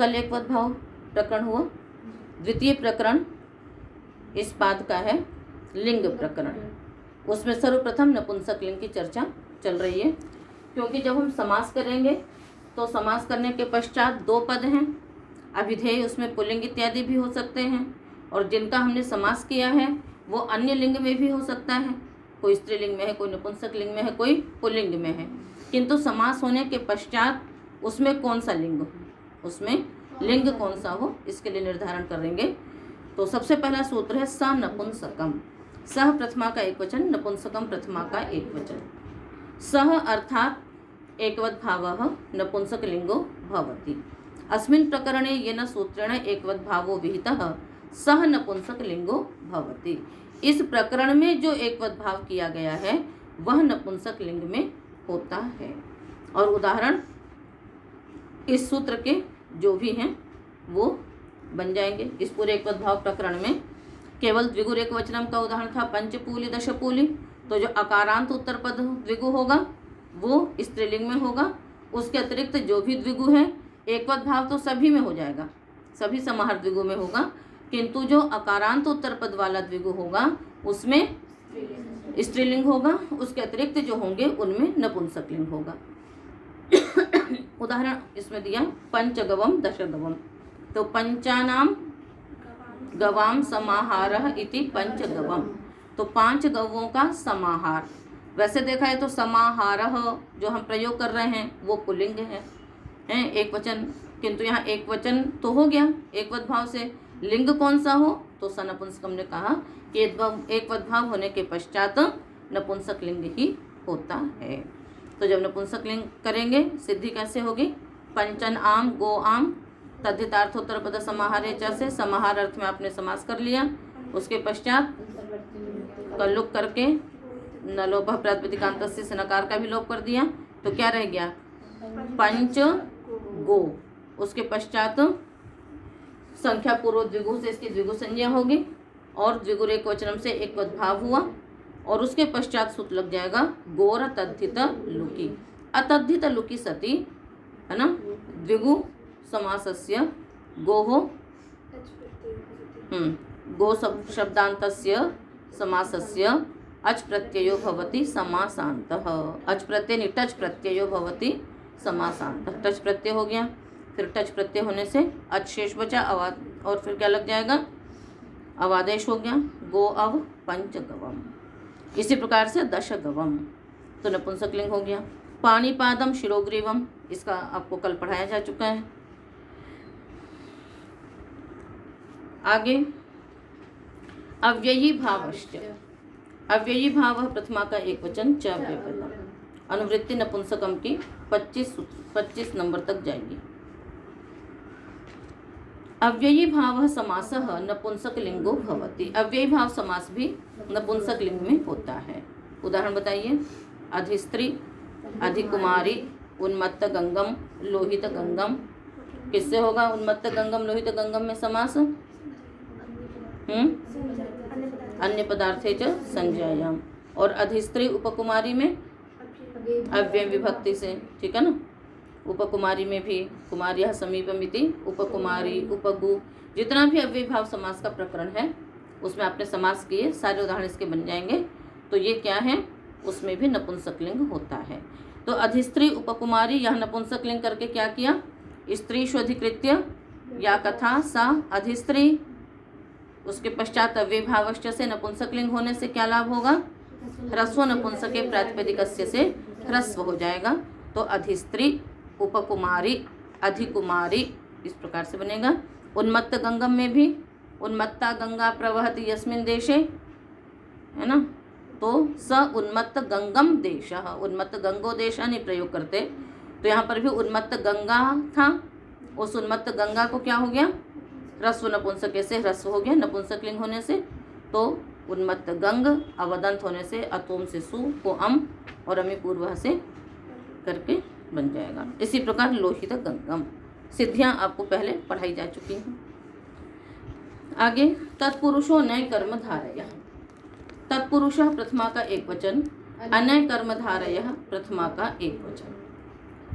कल एक पद भाव प्रकरण हुआ। द्वितीय प्रकरण इस पाद का है लिंग प्रकरण। उसमें सर्वप्रथम नपुंसक लिंग की चर्चा चल रही है, क्योंकि जब हम समास करेंगे तो समास करने के पश्चात 2 पद हैं, अभिधेय उसमें पुल्लिंग इत्यादि भी हो सकते हैं, और जिनका हमने समास किया है वो अन्य लिंग में भी हो सकता है, कोई स्त्रीलिंग में है, कोई नपुंसक लिंग में है, कोई पुल्लिंग में है। किंतु समास होने के पश्चात उसमें कौन सा लिंग हो, उसमें लिंग कौन सा हो, इसके लिए निर्धारण करेंगे। तो सबसे पहला सूत्र है स नपुंसकम। सह प्रथमा का एक वचन, नपुंसकम प्रथमा का एक वचन। सह अर्थात एकवद् भावः नपुंसक लिंगो भवति। अस्मिन् प्रकरणे येन सूत्रेण एकवद् भावो विहितः सह नपुंसक लिंगो भवति। इस प्रकरण में जो एकवद् भाव किया गया है वह नपुंसक लिंग में होता है। और उदाहरण इस सूत्र के जो भी हैं वो बन जाएंगे। इस पूरे एकवद् भाव प्रकरण में केवल द्विगु एकवचनम का उदाहरण था पंचपूली दशपूली, तो जो अकारांत उत्तर पद द्विगु होगा वो स्त्रीलिंग में होगा। उसके अतिरिक्त जो भी द्विगु है, एकवद् भाव तो सभी में हो जाएगा, सभी समाहार द्विगु में होगा, किंतु जो अकारांत उत्तर पद वाला द्विगु होगा उसमें स्त्रीलिंग होगा। उसके अतिरिक्त जो होंगे उनमें नपुंसक लिंग होगा। उदाहरण इसमें दिया पंचगवम दशगवम, तो पंचानाम गवाम समाहारः इति पंचगवम, तो 5 गवों का समाहार। वैसे देखा है तो समाहारः जो हम प्रयोग कर रहे हैं वो पुल्लिंग है एक वचन, किंतु यहाँ एक वचन तो हो गया एकवद् भाव से। लिंग कौन सा हो, तो सनपुंसकम ने कहा कि एकवद् भाव होने के पश्चात नपुंसक लिंग ही होता है। तो जब नपुंसक लिंग करेंगे सिद्धि कैसे होगी, पंचन आम गो आम तद्धितार्थोत्तर पद समाहारे च से, समाहार अर्थ में आपने समास कर लिया। उसके पश्चात कल्लुक करके न लोभ प्रातिपदिकांत से नकार का भी लोप कर दिया, तो क्या रह गया पंच गो। उसके पश्चात संख्या पूर्व द्विगु से इसकी द्विगु संज्ञा होगी और द्विगु एकवचनम से एकवद् भाव हुआ, और उसके पश्चात सूत्र लग जाएगा गोर तद्धित लुकी। अतद्धित लुकी सती है ना, द्विगु समासस्य गोः गो शब्दान्तस्य समासस्य अच प्रत्ययो भवति समासान्तः। अच प्रत्यय नहीं टच प्रत्ययो भवति समासान्तः। टच प्रत्यय हो गया, फिर टच प्रत्यय होने से अच शेष बचा अवाद, और फिर क्या लग जाएगा अवादेश हो गया गो अव पंचगवम। इसी प्रकार से दशगवम तो नपुंसक लिंग हो गया। पाणिपादम शिरोग्रीवम, इसका आपको कल पढ़ाया जा चुका है। आगे अव्ययी भावश्च। अव्ययी भाव प्रथमा का एक वचन च व्यपदम। अनुवृत्ति नपुंसकम की 25 नंबर तक जाएगी। अव्ययी भाव समासः नपुंसक लिंगो भवति। अव्ययी भाव समास भी नपुंसक लिंग में होता है। उदाहरण बताइए, अधिस्त्री, अधिकुमारी, उन्मत्त गंगम, लोहित गंगम। किससे होगा उन्मत्त गंगम लोहित गंगम में समास? अन्य पदार्थे च संज्ञायाम। और अधिस्त्री उपकुमारी में अव्यय विभक्ति से, ठीक है ना। उपकुमारी में भी कुमार्यः समीपमिति, उपकुमारी, उपगु, जितना भी अव्ययी भाव समास का प्रकरण है उसमें आपने समास किए, सारे उदाहरण इसके बन जाएंगे। तो ये क्या है, उसमें भी नपुंसक लिंग होता है। तो अधिस्त्री उपकुमारी, यह नपुंसक लिंग करके क्या किया, स्त्रीषु अधिकृत्य या कथा सा अधिस्त्री। उसके पश्चात अव्ययी भावश्च से नपुंसक लिंग होने से क्या लाभ होगा, ह्रस्व नपुंसके प्रातिपदिकस्य से ह्रस्व हो जाएगा। तो अधिस्त्री उपकुमारी अधिकुमारी इस प्रकार से बनेगा। उन्मत्त गंगम में भी उन्मत्ता गंगा प्रवहति यस्मिन् देशे, है ना, तो स उन्मत्त गंगम देश, उन्मत्त गंगो देश नहीं प्रयोग करते, तो यहाँ पर भी उन्मत्त गंगा था, उस उन्मत्त गंगा को क्या हो गया, ह्रस्व नपुंसक से ह्रस्व हो गया नपुंसक लिंग होने से। तो उन्मत्त गंग अवदंत होने से अतोम से सु को अम और अमी पूर्व से करके बन जाएगा। इसी प्रकार लोहित गंगम सिद्धियां आपको पहले पढ़ाई जा चुकी हैं। आगे तत्पुरुषो नय कर्म धारय। तत्पुरुषः प्रथमा का एक वचन, अनय कर्म धारय प्रथमा का एक वचन।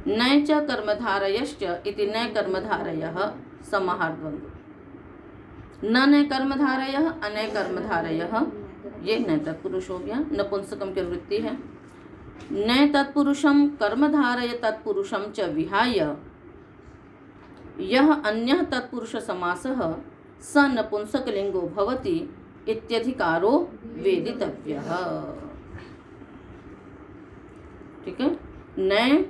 न च कर्मधारयश्च इति न कर्मधारयः समाहारद्वन्द्व। न कर्मधारयः अनय कर्मधारयः, ये न तत्पुरुष हो गया, नपुंसकम की वृत्ति है। न तत्पुरुषम कर्मधारय तत्पुरुषम च विहाय यह अन्यः तत्पुरुष समासः स नपुंसकलिंगो भवति इत्यधिकारो वेदितव्यः। ठीक है, न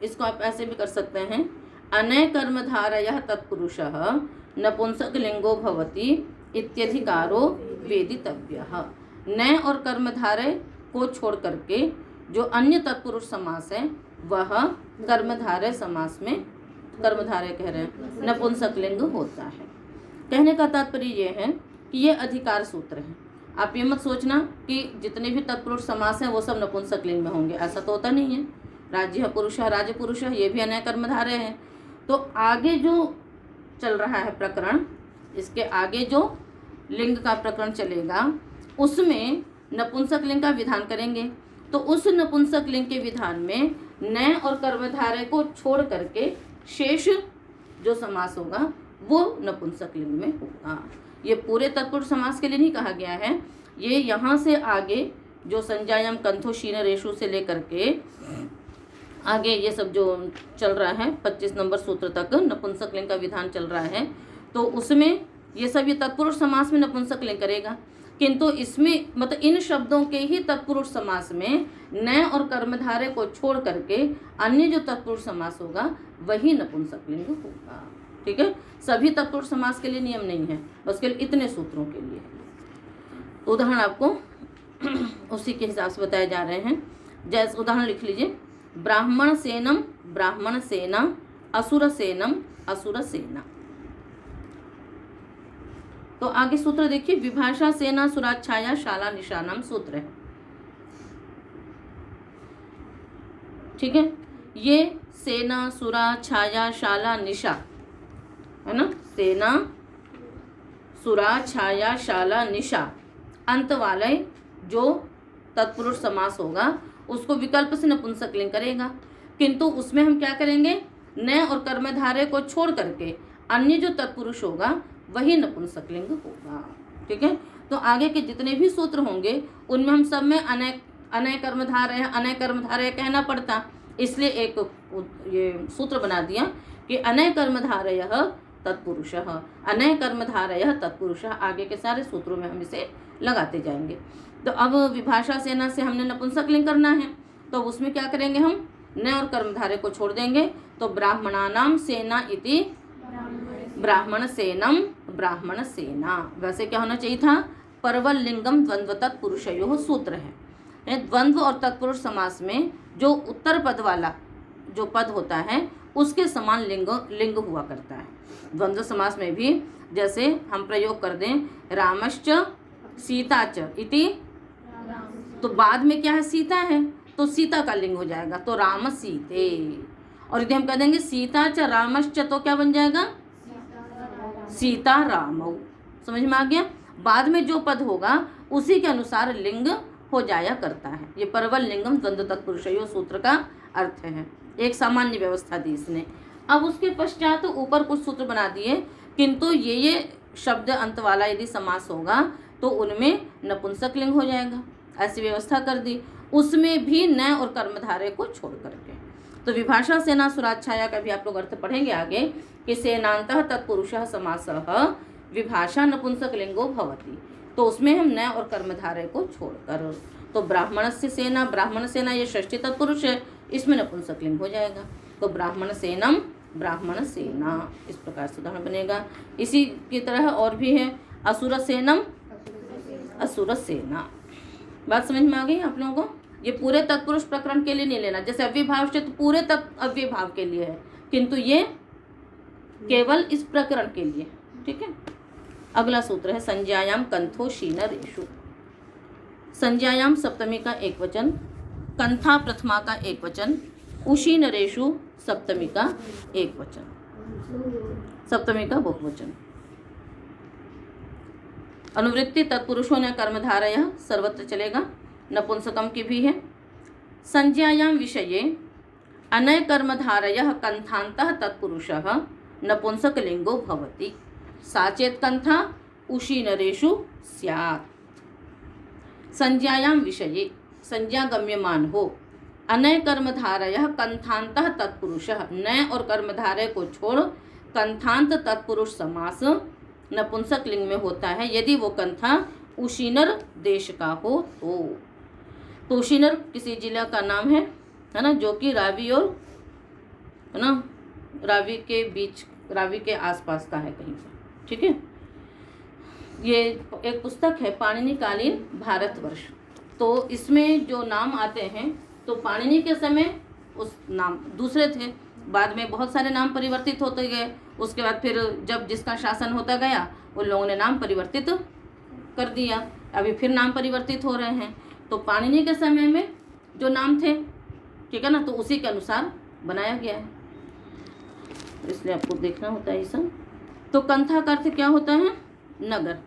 इसको आप ऐसे भी कर सकते हैं, अनय कर्मधारयः तत्पुरुषः नपुंसकलिंगो भवति इत्यधिकारो वेदितव्यः। न और कर्मधारय को छोड़ करके जो अन्य तत्पुरुष समास है वह कर्मधारय समास में, कर्मधारय कह रहे हैं, नपुंसकलिंग होता है। कहने का तात्पर्य यह है कि ये अधिकार सूत्र है। आप ये मत सोचना कि जितने भी तत्पुरुष समास हैं वो सब नपुंसकलिंग में होंगे, ऐसा तो होता नहीं है। राज्य पुरुष है, राज पुरुष है, ये भी अनय कर्मधारय है। तो आगे जो चल रहा है प्रकरण, इसके आगे जो लिंग का प्रकरण चलेगा उसमें नपुंसक लिंग का विधान करेंगे। तो उस नपुंसक लिंग के विधान में न और कर्मधारय को छोड़ करके शेष जो समास होगा वो नपुंसक लिंग में होगा। ये पूरे तत्पुरुष समास के लिए नहीं कहा गया है, ये यहाँ से आगे जो संज्ञायाम कंथो शीन रेशु से लेकर के आगे ये सब जो चल रहा है 25 नंबर सूत्र तक नपुंसक लिंग का विधान चल रहा है, तो उसमें ये सब ये तत्पुरुष समास में नपुंसक लिंग करेगा। किंतु इसमें मतलब इन शब्दों के ही तत्पुरुष समास में न और कर्मधारय को छोड़ करके अन्य जो तत्पुरुष समास होगा वही नपुंसक लिंग होगा। ठीक है, सभी तत्पुरुष समास के लिए नियम नहीं है, बस केवल इतने सूत्रों के लिए। तो उदाहरण आपको उसी के हिसाब से बताए जा रहे हैं। जैसे उदाहरण लिख लीजिए, ब्राह्मण सेनम ब्राह्मण सेना, असुर सेनम असुर सेना। तो आगे सूत्र देखिए, विभाषा सेना सुराच्छाया शाला निशानम सूत्र है। ठीक है, ये सेना सुरा छाया शाला निशा है ना, सेना सुरा छाया शाला निशा अंत वाले जो तत्पुरुष समास होगा उसको विकल्प से नपुंसक लिंग करेगा। किंतु उसमें हम क्या करेंगे, न और कर्मधारय को छोड़ करके अन्य जो तत्पुरुष होगा वही नपुंसक लिंग होगा। ठीक है, तो आगे के जितने भी सूत्र होंगे उनमें हम सब में अनय कर्मधारय कहना पड़ता, इसलिए एक ये सूत्र बना दिया कि अनय कर्मधारय तत्पुरुषः, अनय कर्मधारय तत्पुरुषः। आगे के सारे सूत्रों में हम इसे लगाते जाएंगे। तो अब विभाषा सेना से हमने नपुंसक लिंग करना है, तो उसमें क्या करेंगे, हम न और कर्मधारय को छोड़ देंगे। तो ब्राह्मणानाम सेना इति ब्राह्मण सेनम ब्राह्मण सेना। वैसे क्या होना चाहिए था, परवल लिंगम द्वंद्व तत्पुरुषयोः सूत्र है। द्वंद्व और तत्पुरुष समास में जो उत्तर पद वाला जो पद होता है उसके समान लिंग हुआ करता है। द्वंद्व समास में भी जैसे हम प्रयोग कर दें रामश्च सीताच इति, तो बाद में क्या है, सीता है, तो सीता का लिंग हो जाएगा, तो राम सीते। और यदि हम कह देंगे सीता च रामश्च, तो क्या बन जाएगा, सीता रामौ। समझ में आ गया, बाद में जो पद होगा उसी के अनुसार लिंग हो जाया करता है। ये परवल लिंगम द्वंद्व तत्पुरुषयोः सूत्र का अर्थ है। एक सामान्य व्यवस्था दी इसने। अब उसके पश्चात ऊपर कुछ सूत्र बना दिए, किंतु ये शब्द अंत वाला यदि समास होगा तो उनमें नपुंसक लिंग हो जाएगा, ऐसी व्यवस्था कर दी। उसमें भी न और कर्मधारय को छोड़ करके। तो विभाषा सेना सुराच्छाया का भी आप लोग अर्थ पढ़ेंगे आगे कि सेनांतः तत्पुरुषः समासः विभाषा नपुंसक लिंगो भवति। तो उसमें हम न और कर्मधारय को छोड़कर, तो ब्राह्मण से सेना, ब्राह्मण सेना ये षष्ठी तत्पुरुष है, इसमें नपुंसक लिंग हो जाएगा। तो ब्राह्मण सेनम ब्राह्मण सेना, इस प्रकार से उदाहरण बनेगा। इसी की तरह और भी है, असुर सेनम असुर सेना। बात समझ में आ गई आप लोगों को। ये पूरे तत्पुरुष प्रकरण के लिए नहीं लेना, जैसे अव्यभाव से तो पूरे अव्यभाव के लिए है, किंतु ये केवल इस प्रकरण के लिए। ठीक है, अगला सूत्र है संज्ञायाम कंथो शीन रेशु। संज्ञायाम सप्तमी का एक वचन, कंथा प्रथमा का एक वचन, उशीन रेशु सप्तमी का एक वचन, सप्तमी का बहुवचन। अनुवृत्ति तत्पुरुषों ने कर्मधारय सर्वत्र चलेगा, नपुंसकम की भी है। संज्ञायाम विषये अनय कर्मधारयः कन्थान्तः तत्पुरुषः नपुंसकलिंगो भवति। सा चेत् कन्था उशीनरेषु स्यात्। संज्ञायां विषये संज्ञा गम्यमान हो। अनय कर्मधारयः कन्थान्तः तत्पुरुषः, नय और कर्मधारय को छोड़ कन्थान्त तत्पुरुष समास नपुंसक लिंग में होता है यदि वो कन्था उशीनर देश का हो तो उशीनर किसी जिला का नाम है ना, जो कि रावी और है ना रावी के बीच, रावी के आसपास का है कहीं पर। ठीक है, ये एक पुस्तक है पाणिनिकालीन भारतवर्ष। तो इसमें जो नाम आते हैं तो पाणिनि के समय उस नाम दूसरे थे, बाद में बहुत सारे नाम परिवर्तित होते गए। उसके बाद फिर जब जिसका शासन होता गया उन लोगों ने नाम परिवर्तित कर दिया, अभी फिर नाम परिवर्तित हो रहे हैं। तो पाणिनि के समय में जो नाम थे, ठीक है ना, तो उसी के अनुसार बनाया गया है, इसलिए आपको देखना होता है ये सब। तो कंथा का अर्थ क्या होता है? नगर।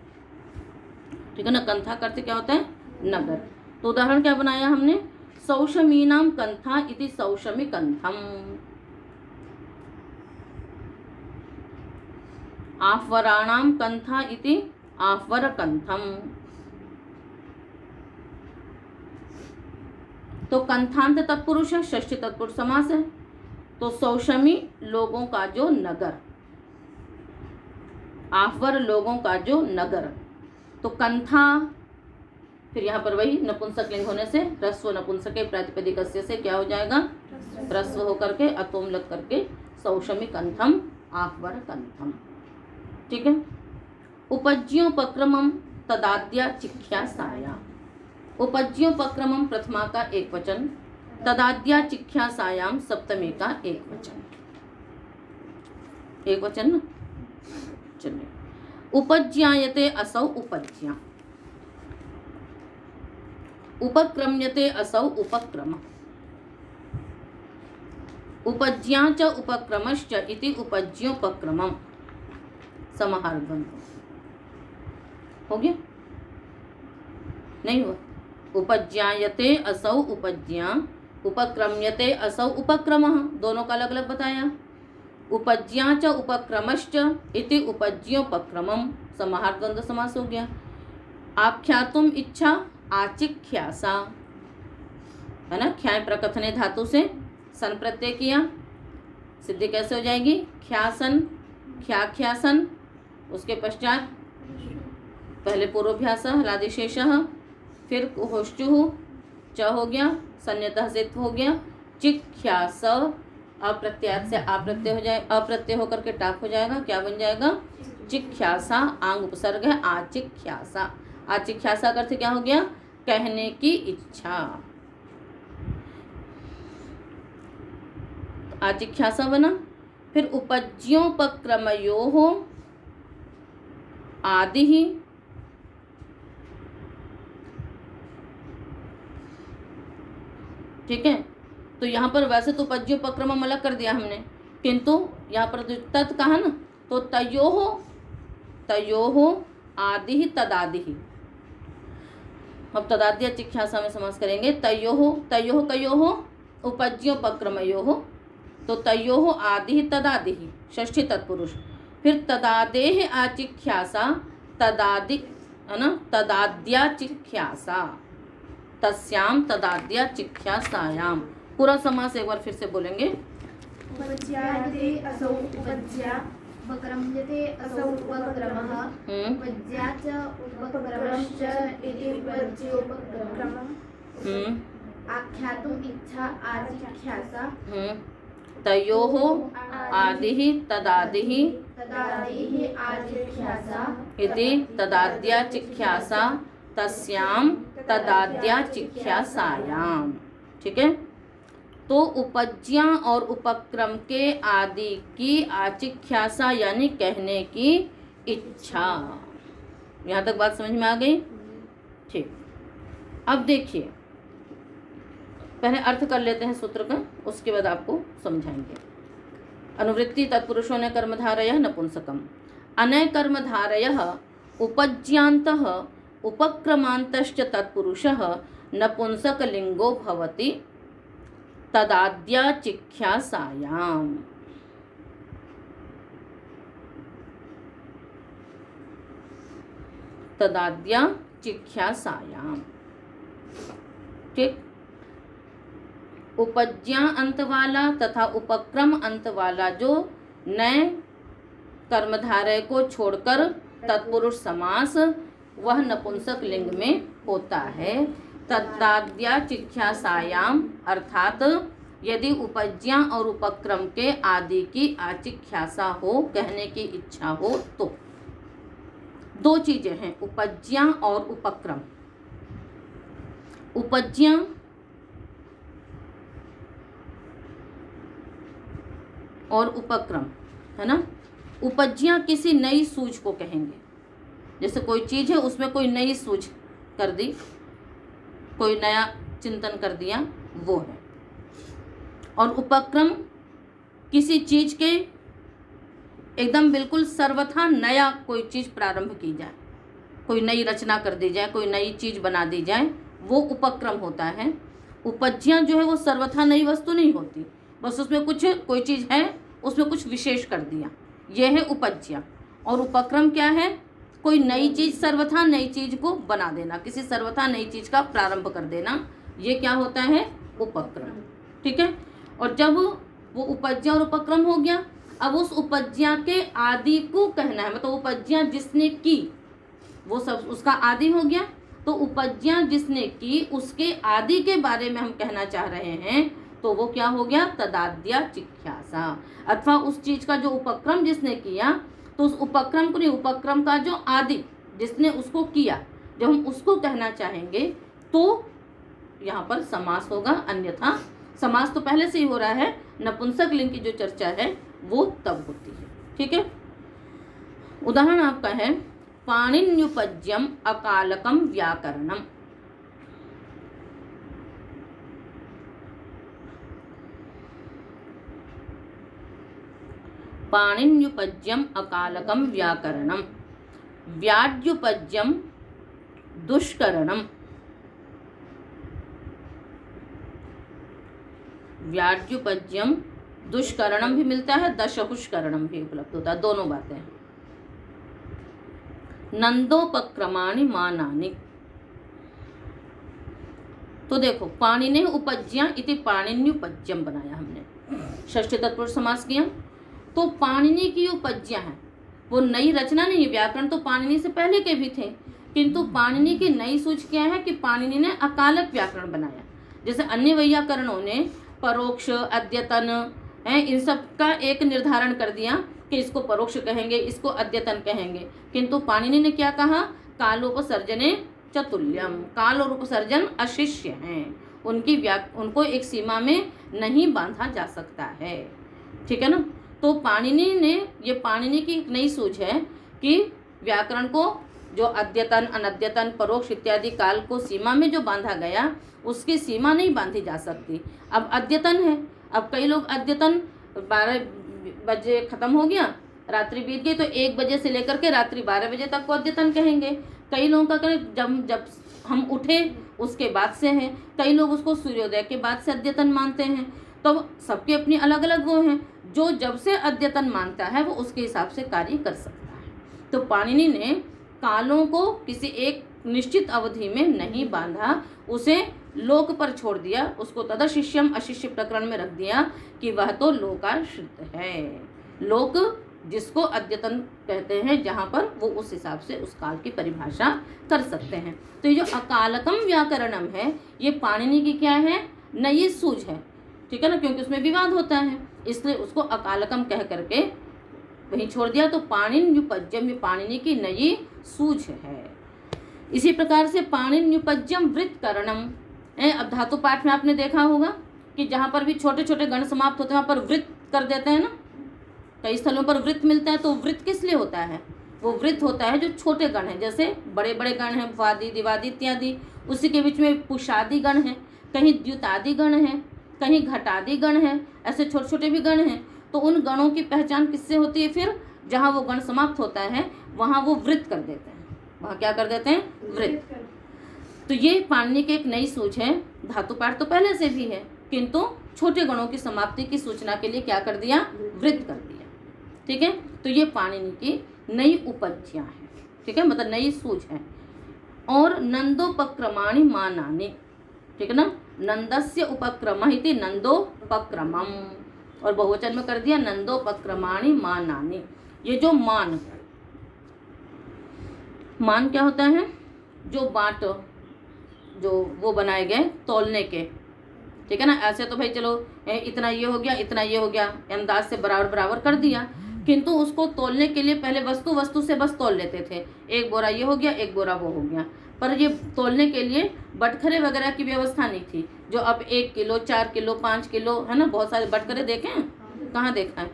ठीक है ना, कंथा का अर्थ क्या होता है? नगर। तो उदाहरण क्या बनाया हमने? सौशमीनाम कंथा इति सौशमी कंथम, आह्वराणाम कंथा इति आह्वर कंथम। तो कंथांत तत्पुरुष है, षष्ठी तत्पुरुष समास है। तो सौशमी लोगों का जो नगर, आह्वर लोगों का जो नगर। तो कंथा, फिर यहाँ पर वही नपुंसक लिंग होने से ह्रस्व नपुंसके प्रातिपदिकस्य से क्या हो जाएगा? ह्रस्व होकर के अतोम लग करके सौशमी कंथम आह्वर कंथम। ठीक है। उपज्योपक्रमम तदाद्या चिख्यासाया। उपज्योपक्रमम प्रथमा का एक वचन, तदाद्या चिख्यासायाम सप्तमी का एक वचन। एक वचन ना, चलिए। उपज्यायते असौ उपज्या, उपक्रम्यते असौ उपक्रम, उपज्या च उपक्रमश्च इति उपज्योपक्रमम्। समाहार द्वंद्व हो गया? नहीं हुआ? उपज्यायते असौ उपज्या, उपक्रम्यते असौ उपक्रमः, दोनों का अलग अलग बताया। उपज्या च उपक्रमश्च इति उपज्योपक्रमम्, समाहार द्वंद्व समास हो गया। आख्यातुम इच्छा आचिख्यासा, है ना, ख्याय प्रकथने धातु से सन प्रत्यय किया, सिद्धि कैसे हो जाएगी? ख्यासन, ख्याख्यासन। उसके पश्चात पहले पूर्वाभ्यास हलादिशेष, फिर होश्चुः च हो गया, संयतः सिद्ध हो गया। चिख्यास, अप्रत्यात से अप्रत्यय हो जाए, अप्रत्यय होकर के टाक हो जाएगा, क्या बन जाएगा? चिख्यासा। आंग उपसर्ग है आचिख्यासा। आचिख्यासा का अर्थ क्या हो गया? कहने की इच्छा। आचिख्यासा बना। फिर उपज्योपक्रमयोः आदि ही, ठीक है। तो यहाँ पर वैसे तो उपज्योपक्रमम अलग कर दिया हमने, किंतु यहाँ पर जो तत् कहा ना, तो तयोः आदि ही तदादि ही। अब तदाद्या चिख्यासा में समास करेंगे। तयोः कयोः उपज्योपक्रमयोः, तो तयोः आदि ही तदादि ही, षष्ठी तत्पुरुष। फिर तदादेह आचिख्यासा, तदादि, है ना, तदाद्या चिख्यासा, तस्याम तदाद्या चिख्यासायाम। पूरा समास एक बार फिर से बोलेंगे। उपज्यायते असौ उपज्या, उपक्रम्यते असौ उपक्रमः, उपज्या च उपक्रमश्च इति उपज्योपक्रमम्। आख्यातुम् इच्छा आचिख्यासा, तयोः आदिः तदादिः तदादिः आचिख्यासा इति तदाद्या चिख्यासा, तस्याम तदाद्या चिख्यासायाम। ठीक है। तो उपज्या और उपक्रम के आदि की आचिख्यासा यानी कहने की इच्छा। यहाँ तक बात समझ में आ गई? ठीक। अब देखिए, पहले अर्थ कर लेते हैं सूत्र का, उसके बाद आपको समझाएंगे। अनुवृत्ति तत्पुरुषों ने कर्मधारयः नपुंसकम। अनय कर्मधारयः उपज्यांतः उपक्रमांतश्च तत्पुरुषः नपुंसकलिंगो भवति। तदाद्या चिख्यासायाम। तदाद्या चिख्यासायाम। ठीक। उपज्ञा अंत वाला तथा उपक्रम अंत वाला जो नए कर्मधारय को छोड़कर तत्पुरुष समास वह नपुंसक लिंग में होता है। तदाद्या चिख्यासायाम अर्थात यदि उपज्ञा और उपक्रम के आदि की आचिख्यासा हो, कहने की इच्छा हो तो। दो चीजें हैं, उपज्ञा और उपक्रम। उपज्ञा और उपक्रम है ना। उपज्ञा किसी नई सूझ को कहेंगे, जैसे कोई चीज है उसमें कोई नई सूझ कर दी, कोई नया चिंतन कर दिया, वो है। और उपक्रम किसी चीज के एकदम बिल्कुल सर्वथा नया कोई चीज प्रारंभ की जाए, कोई नई रचना कर दी जाए, कोई नई चीज बना दी जाए, वो उपक्रम होता है। उपज्ञा जो है वो सर्वथा नई वस्तु नहीं होती, बस उसमें कुछ कोई चीज है उसमें कुछ विशेष कर दिया, ये है उपज्ञा। और उपक्रम क्या है, कोई नई चीज, सर्वथा नई चीज को बना देना, किसी सर्वथा नई चीज का प्रारंभ कर देना, ये क्या होता है, उपक्रम। ठीक है। और जब वो उपज्ञा और उपक्रम हो गया, अब उस उपज्ञा के आदि को कहना है, मतलब उपज्ञा जिसने की वो सब उसका आदि हो गया, तो उपज्ञा जिसने की उसके आदि के बारे में हम कहना चाह रहे हैं, तो वो क्या हो गया, तदाद्या चिख्यासा। अथवा उस चीज का जो उपक्रम जिसने किया, तो उस उपक्रम को नहीं, उपक्रम का जो आदि जिसने उसको किया, जब हम उसको कहना चाहेंगे तो यहाँ पर समास होगा, अन्यथा समास तो पहले से ही हो रहा है, नपुंसक लिंग की जो चर्चा है वो तब होती है। ठीक है। उदाहरण आपका है पाणिन्युपज्यम अकालकम व्याकरणम। पाणिन्युपज्यम अकालकम व्याकरणम, व्याड्युपज्यम दुष्करणम। व्याड्युपज्यम दुष्करणम भी मिलता है, दशहुष्करणम भी उपलब्ध होता है, दोनों बातें। नंदोपक्रमाणि मानानि। तो देखो, पाणिने उपज्ञा इति पाणिन्युपज्यम बनाया हमने, षष्ठी तत्पुरुष समास किया। तो पाणिनि की उपज्ञा है, वो नई रचना नहीं है, व्याकरण तो पाणिनि से पहले के भी थे, किंतु पाणिनि की नई सूझ क्या है कि पाणिनि ने अकालक व्याकरण बनाया। जैसे अन्य वैयाकरणों ने परोक्ष, अद्यतन है, इन सब का एक निर्धारण कर दिया कि इसको परोक्ष कहेंगे, इसको अद्यतन कहेंगे, किंतु पाणिनि ने क्या कहा, कालोपसर्जने चतुल्यम, काल और उपसर्जन अशिष्य हैं, उनको एक सीमा में नहीं बांधा जा सकता है। ठीक है ना। तो पाणिनि ने, ये पाणिनि की एक नई सूझ है कि व्याकरण को जो अद्यतन, अनद्यतन, परोक्ष इत्यादि काल को सीमा में जो बांधा गया, उसकी सीमा नहीं बांधी जा सकती। अब अद्यतन है, अब कई लोग अद्यतन 12 बजे खत्म हो गया, रात्रि बीत गई, तो 1 बजे से लेकर के रात्रि 12 बजे तक को अद्यतन कहेंगे। कई लोगों का कहें जब हम उठे उसके बाद से है, कई लोग उसको सूर्योदय के बाद से अद्यतन मानते हैं। तो सबके अपनी अलग अलग वो हैं, जो जब से अद्यतन मानता है वो उसके हिसाब से कार्य कर सकता है। तो पाणिनि ने कालों को किसी एक निश्चित अवधि में नहीं बांधा, उसे लोक पर छोड़ दिया, उसको तदशिष्यम अशिष्य प्रकरण में रख दिया कि वह तो लोकाश्रित है। लोक जिसको अद्यतन कहते हैं, जहाँ पर वो उस हिसाब से उस काल की परिभाषा कर सकते हैं। तो ये जो अकालकम व्याकरणम है, ये पाणिनि की क्या है, नई सूझ है। ठीक है ना, क्योंकि उसमें विवाद होता है, इसलिए उसको अकालकम कह करके वहीं छोड़ दिया। तो पाणिन्युपज्यम, ये पाणिनि की नई सूझ है। इसी प्रकार से पाणिन्युपज्यम वृत्तकरणम। अब धातु पाठ में आपने देखा होगा कि जहाँ पर भी छोटे छोटे गण समाप्त होते हैं वहाँ पर वृत्त कर देते हैं ना, कई स्थलों पर वृत्त मिलता है। तो वृत्त किस लिए होता है, वो वृत्त होता है जो छोटे गण हैं, जैसे बड़े बड़े गण हैं, वादी, दिवादी इत्यादि, उसी के बीच में पुषादि गण हैं, कहीं द्युतादि गण हैं, कहीं घटादि गण हैं, ऐसे छोटे छोटे भी गण हैं। तो उन गणों की पहचान किससे होती है, फिर जहाँ वो गण समाप्त होता है वहाँ वो वृत्त कर देते हैं, वहाँ क्या कर देते हैं, वृत्त। तो ये पाणिनि की एक नई सूझ है। धातु पाठ तो पहले से भी है, किंतु छोटे गणों की समाप्ति की सूचना के लिए क्या कर दिया, वृत्त कर दिया। ठीक है, तो ये पाणिनि की नई उपज्ञा है। ठीक है, मतलब नई सूझ है। और नंदोपक्रमाणि मानानि, ठीक है ना, नंदस्य उपक्रम इति नंदोपक्रमम, और बहुवचन में कर दिया नंदोपक्रमाणि मानानि। ये जो मान क्या होता है, जो बाट जो वो बनाए गए तौलने के, ठीक है ना। ऐसे तो भाई चलो इतना ये हो गया, इतना ये हो गया, अंदाज से बराबर बराबर कर दिया, किंतु उसको तौलने के लिए पहले वस्तु से बस तौल लेते थे। एक बोरा ये हो गया, एक बोरा वो हो गया, पर ये तौलने के लिए बटखरे वगैरह की व्यवस्था नहीं थी, जो अब 1 किलो 4 किलो 5 किलो है ना, बहुत सारे बटखरे देखे हैं, कहाँ देखा है,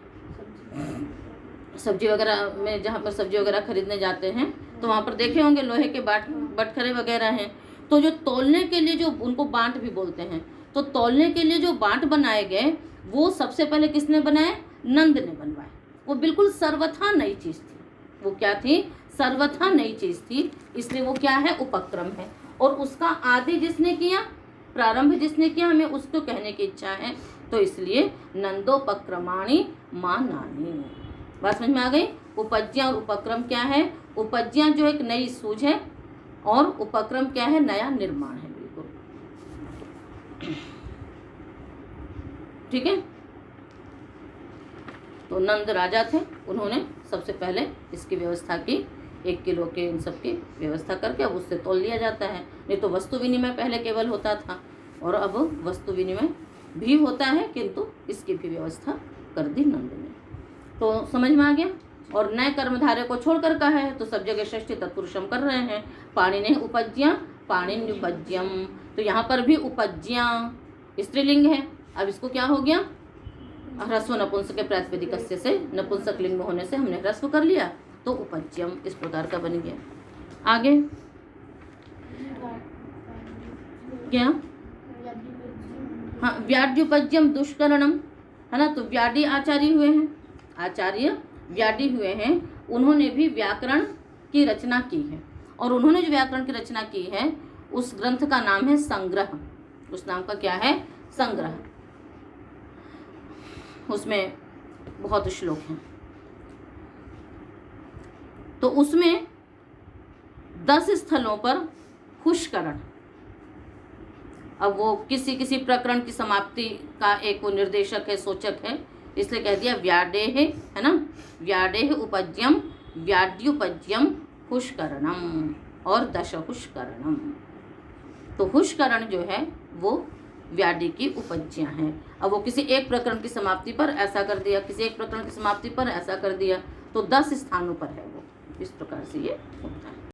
सब्जी वगैरह में, जहाँ पर सब्जी वगैरह खरीदने जाते हैं तो वहाँ पर देखे होंगे लोहे के बटखरे वगैरह हैं। तो जो तौलने के लिए, जो उनको बांट भी बोलते हैं, तो तौलने के लिए जो बांट बनाए गए वो सबसे पहले किसने बनाए, नंद ने बनवाए। वो बिल्कुल सर्वथा नई चीज़ थी। वो क्या थी, सर्वथा नई चीज़ थी, इसलिए वो क्या है, उपक्रम है। और उसका आदि जिसने किया, प्रारंभ जिसने किया, हमें उसको कहने की इच्छा है, तो इसलिए नंदोपक्रमाणि मानानि। बात समझ में आ गई। उपज्ञा और उपक्रम क्या है, उपज्ञा जो एक नई सूझ है, और उपक्रम क्या है, नया निर्माण है, बिल्कुल। ठीक है, तो नंद राजा थे, उन्होंने सबसे पहले इसकी व्यवस्था की, 1 किलो के इन सब की व्यवस्था करके अब उससे तौल लिया जाता है। नहीं तो वस्तु विनिमय पहले केवल होता था, और अब वस्तु विनिमय भी होता है, किंतु इसकी भी व्यवस्था कर दी नंद ने। तो समझ में आ गया। और नए कर्मधारय को छोड़कर का है, तो सब जगह षष्ठी तत्पुरुषम कर रहे हैं। पाणिनि उपज्ञा पाणिन्युपज्यम, तो यहाँ पर भी उपज्ञा स्त्रीलिंग है। अब इसको क्या हो गया, ह्रस्व नपुंसक के प्रातिपदिकस्य से नपुंसक लिंग में होने से हमने ह्रस्व कर लिया, तो उपज्यम इस प्रकार का बन गया। आगे क्या, हाँ, व्याड्युपज्यम दुष्करणम, है ना। तो व्याडी आचार्य हुए हैं, आचार्य व्याडी हुए हैं, उन्होंने भी व्याकरण की रचना की है। और उन्होंने जो व्याकरण की रचना की है, उस ग्रंथ का नाम है संग्रह। उस नाम का क्या है, संग्रह। उसमें बहुत श्लोक हैं, तो उसमें 10 स्थलों पर हुष्करण, अब वो किसी प्रकरण की समाप्ति का एक वो निर्देशक है, सूचक है, इसलिए कह दिया व्याडेह, है ना, व्याडेह उपज्यम व्याड्युपज्यम हुष्करणम और दश हुष्करणम। तो हुष्करण जो है वो व्याडी की उपज्ञा है। अब वो किसी एक प्रकरण की समाप्ति पर ऐसा कर दिया, किसी एक प्रकरण की समाप्ति पर ऐसा कर दिया, तो 10 स्थानों पर है वो। इस प्रकार से ये होता है।